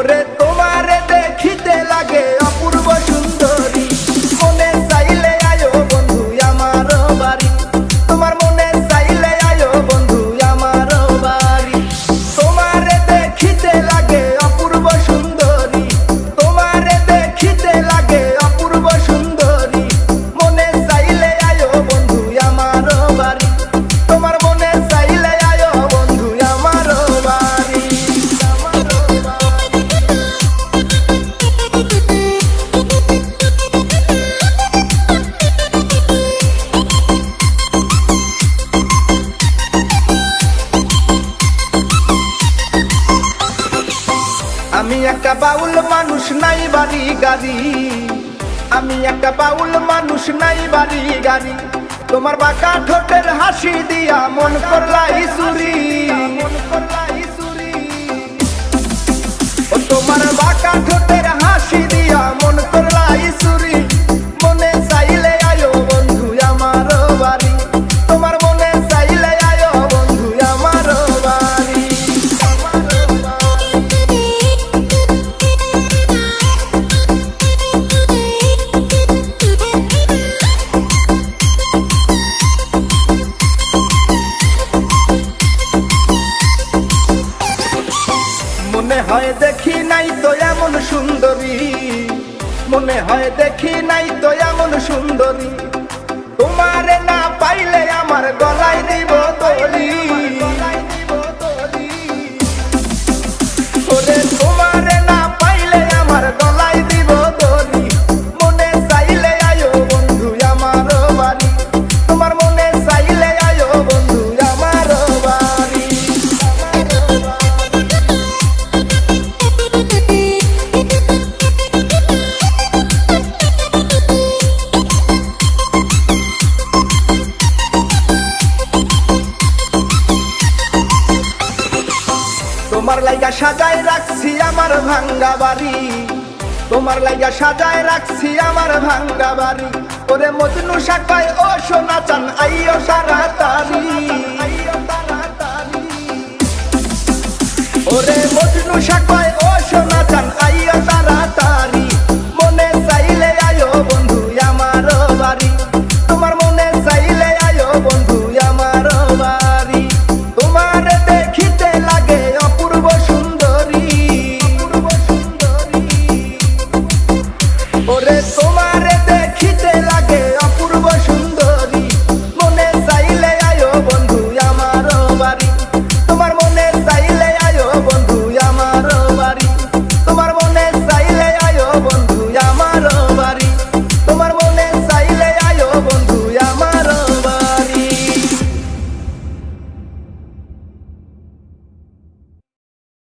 ওরে তোমারে দেখিতে লাগে অপূর্ব সুন্দরী, মনে চাইলে আয়ো বন্ধু আমার বাড়ি, তোমার মনে চাইলে আয়ো বন্ধু আমার বাড়ি। তোমারে দেখিতে লাগে অপূর্ব সুন্দরী, তোমারে দেখিতে লাগে অপূর্ব সুন্দরী, মনে চাইলে আয়ো বন্ধু আমার বাড়ি, তোমার মনে চাইলে আয়ো বন্ধু আমার বাড়ি। আমি একটা বাউল মানুষ নাই বাড়ি গাড়ি, আমি একটা বাউল মানুষ নাই বাড়ি গাড়ি, তোমার বাঁকা ঠোঁটের হাসি দিয়া মন করলাই চুরি, মন করলাই চুরি। ও তোমার বাঁকা ঠোঁটের হাসি দিয়া মন করলাই চুরি, মনে চাইলে আয়ো বন্ধু আমার বাড়ি, তোমার মনে চাইলে আয়ো বন্ধু আমার বাড়ি। মনে হয় দেখি নাই তো এমন সুন্দরী, মনে হয় দেখি নাই তো এমন সুন্দরী, তোমারে না পাইলে আমার গলায় দিব দড়ি, ওরে তোমারে না পাইলে আমার গলায় দিব দড়ি, মনে চাইলে আয়ো বন্ধু আমার বাড়ি, তোমার মনে চাইলে আয়ো বন্ধু আমার বাড়ি। তোমার লাইগা সাজায় রাখছি আমার ভাঙ্গা বাড়ি, তোমার লাইগা সাজায় রাখছি আমার ভাঙ্গা বাড়ি, ওরে মজনু শাখায় ও সোনা চান আইও তাড়াতাড়ি, আইও তাড়াতাড়ি। ওরে মজনু শাখায়